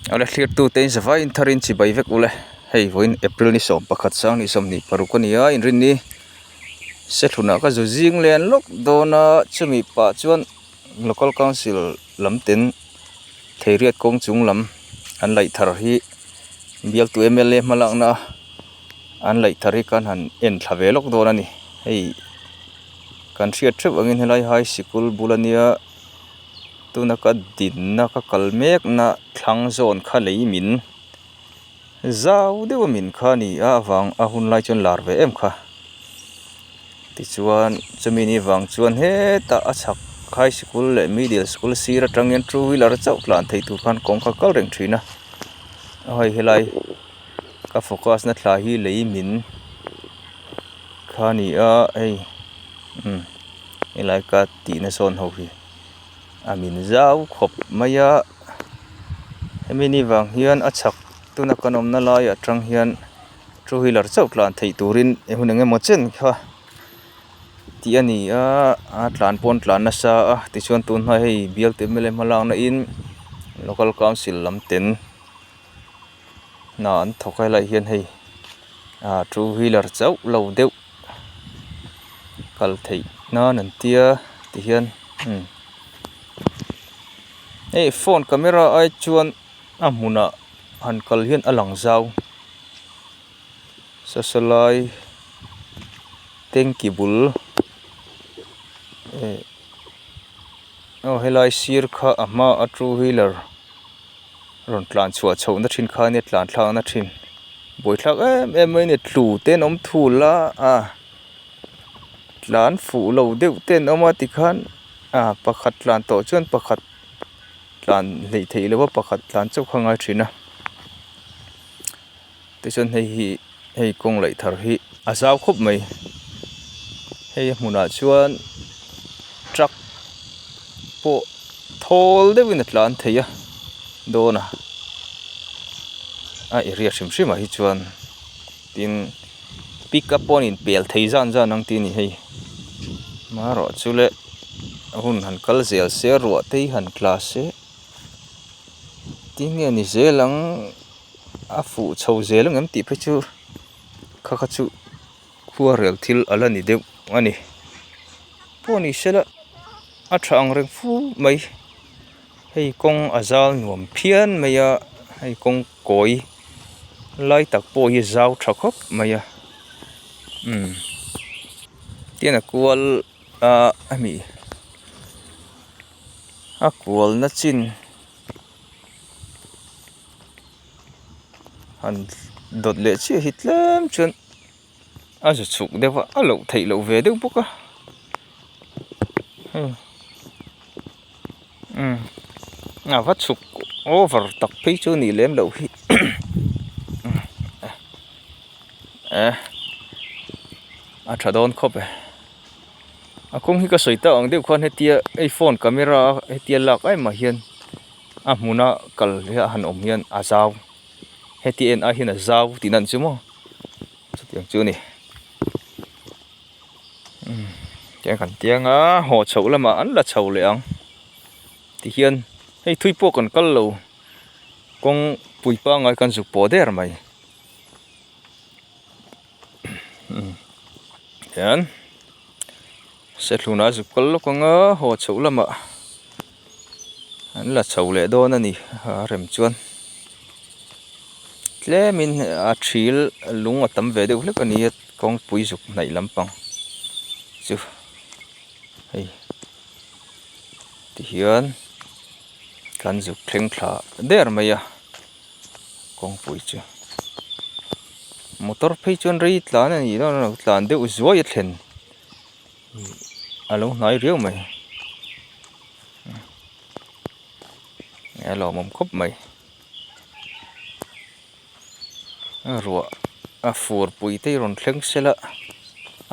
Ole clear tu te za vai tharin chi bai vek ule hei voin April ni som pakhat sang ni som ni parukania in rin ni se thuna ka zo jing len lok dona chumi pa chuan local council lamten Theiriat Kawng chung lam an laih thar hi bial tu MLA malak na an laih thar hi kan han en thlave lok dona ni hei kan hriat thep angin helai high school bulania tuna ka din na ka kalmek na thlang zone kha leimin zau deuh min kha ni awang a hun lai chon lar ve em kha ti chuan chumi ni wang chuan he ta a chhak high school le middle school sira tangin two wheeler chau tlan thei tu khan kong kha kal reng thina hoi helai ka focus na thla hi leimin kha ni a ei helai ka ti na son ho hi amin zau khop maya hemini wang hian a chhak tuna kanom na lai atang hian two wheeler chau tlan thei turin ehunenge mo chen kha ti ani a tlan pon tlan na sa a ti chuan tun hoi hei bial te mele malang na in local council lamten na an thokai lai hian hei two wheeler chau lo deuh kal thei na nan tia ti hian hey phone camera ai chuan a hmuna han kal hian alang zau sasalai tengki bul helai sir kha ama a two wheeler ron tlan chua chho na thin kha ne tlan thlang na thin boi thlak em mai ne tlu ten om thula tlan fu lo deuh ten oma ti khan pakhat tlan to chuan pakhat tlan lei thei lewa pakhat tlan chau khangai thina ti chuan hei kong laih thar hi a zau khop mai hei hmuna chuan truck po thol deuhin a tlan theia dona area hrim hrim hi chuan tin pick up on in pel thei zan ang ti ni hei maro chule hun han kal zel se ro te han class se tin nge ni zelang a fu chho zelang am ti phe chu kha chu khuwa rel thil ala ni deuh ani poni sela a thang reng fu mai hei kong azal nuam phian maya hei kong koi lai tak po hi zau thakop maya tiana kual ami a kual na chin han dot le chi hitlem chun a zu chuk dewa a lo thei lo ve deuh boka wat chuk over tak phei chu ni lem lo hi a thadon khop a kong hi ka soita ang deuh khan hetia ei phone camera hetia lak ai ma hian a hmuna kal hi han om hian a zau heti en a hian a zau tinan chumo chutiang chu ni tiang kan tianga ho chho lama an la chho le ang ti hian hei thui po kan kal lo kong puipa ngai kan zu po der mai yan se thluna zu kal lo konga ho chho lama an la chho le don ani rem chuan tlemin a thil lung a tam ve deuh hlek ani kong pui zuk nai lampang chu hei ti hian kan zuk thleng thla der maya kong pui chu motor phei chuan rei tlan ani no tlan deuh zuai a thlen alo nai riau mai alo mom khop mai ruwa a fur pui te ron thleng sela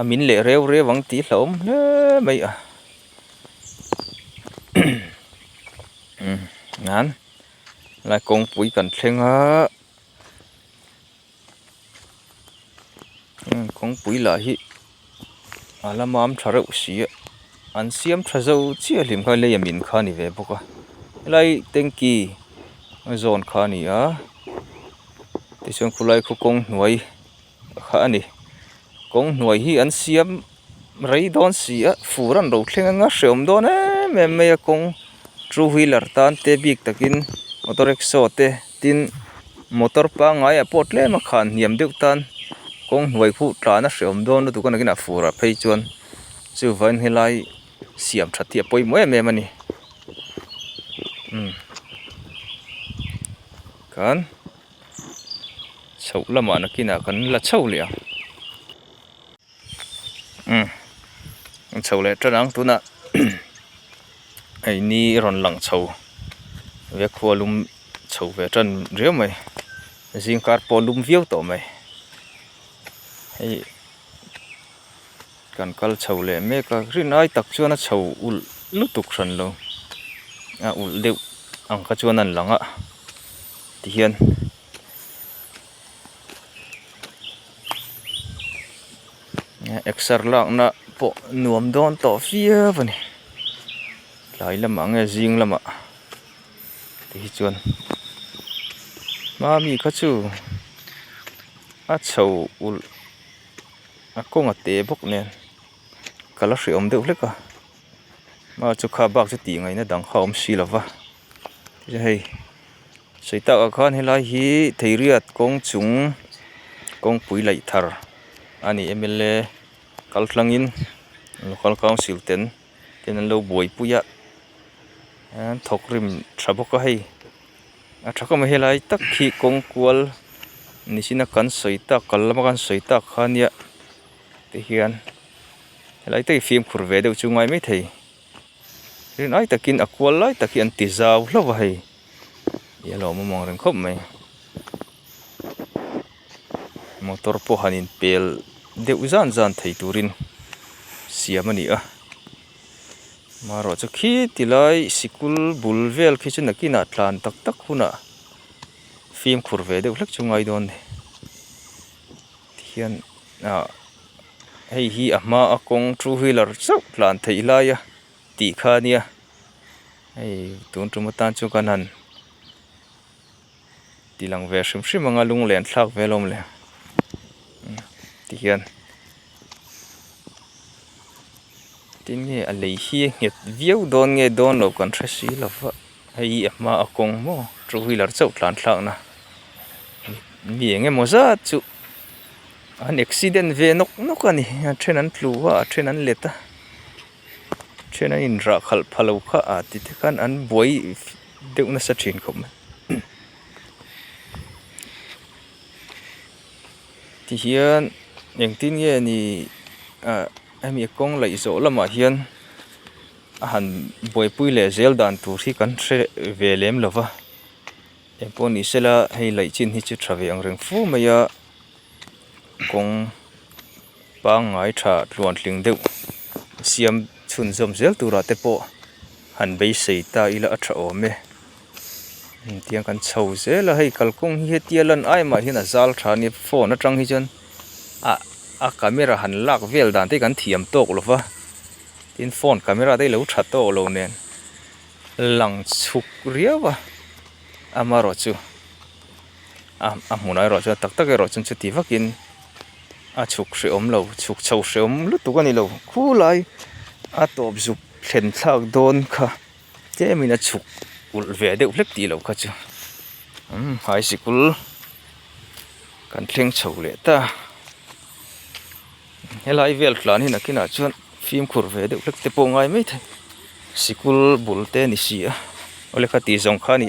amin le reu rewang ti hlom le mai nan lai kong pui kan thlenga kong pui la hi alamam thareu sia an siam thazo chi hlim kha le yamin kha ni ve boka lai tengki zon kha ni a ti chuan khulai khu kawng hnuai kha ani kawng hnuai hi an siam rei dawn si a fur an ro thleng anga hreawm dawn em mai a kawng two wheeler tan te bik takin auto rickshaw te tin motor pa ngai a pawh tlem a khan hniam deuh tan kawng hnuai khu tlana hreawm dawn tu kan akin a fur a phei chuan chu van helai siam tha thi a poimo em ani kan chho lama nakina kan la chho lia chho le tanang tuna ai ni ron lang chho ve khualum chho ve tan riau mai jingkar polum viau to mai ei kan kal chho le me ka rinai tak chuan a chho ul lutuk ran lo a ul deuh ang ka chuan an langa ti hian exer lak na po nuam don to fia vani lai lama nge jing lama ti chuan mami kha chu a chho ul a kong a te bok nen kala hriawm deuh hleka ma chu kha bak chu ti ngai na dang khawm si lova ti hei soita ka khan helai hi Theiriat kawng chung kawng pui laih thar ani MLA kaltlangin local council ten an lo buai puya an thok rim thabok a hei a thakam helai tak khi kawng kual nisina kan soita kallama kan soita khania te hian helai te film khur ve deuh chu ngai mai thei rin ai takin a kual lai taki an ti zau hlova hei yelo momong reng khop mai motor po hanin pel deuh zan thei turin siam ani a maro chu khi tilai sikul bulvel khi chu nakina tlan tak tak huna film khur ve deuh hlek chu ngai don ni hian hei hi a hma a kawng two wheeler chau tlan thei lai a ti kha nia hei tun tumatan chu kan han tilang ve hrim hrim anga lung len thlak velom le ti hian tin nge a lei hi nget viau don nge don lo kan thasi lova hei a hma a kawng mo two wheeler chau tlan thlak na mi enge moza chu an accident ve nok ani a then an tluwa a then an leta then an in ra khal phalo kha a ti te kan an buai deuh na sa thin khom ti hian engtin nge ni ami kawng lai zo lama hian a han buai pui le zel dan tur hi kan thre ve lem lova emponi sela hei lai chin hi chu thave ang reng fu maya kawng pa ngai tha tluan tling deuh siam chhun zom zel tura te po han bei sei ta ila a tha ome tiang kan chho zela hei kalkawng hi tialan ai ma hin a zal tha ni phone atang hi chon a camera han lak vel dan te kan thiam tok lova tin phone camera te lo tha to lo nen lang chuk riawa amaro chu a munai ro chu tak tak ro chun chu ti vakin a chuk hreawm lo chuk chho hreawm lutuk ani lo khulai a top zup thlen thlak dawn kha te mina chuk ul ve deuh hlek ti lo kha chu hai sikul kan thleng chho le ta helai vel tlan hi nakina chuan film khur ve deuh hlek te po ngai mai the sikul bul te ni si a ole kha ti zong kha ni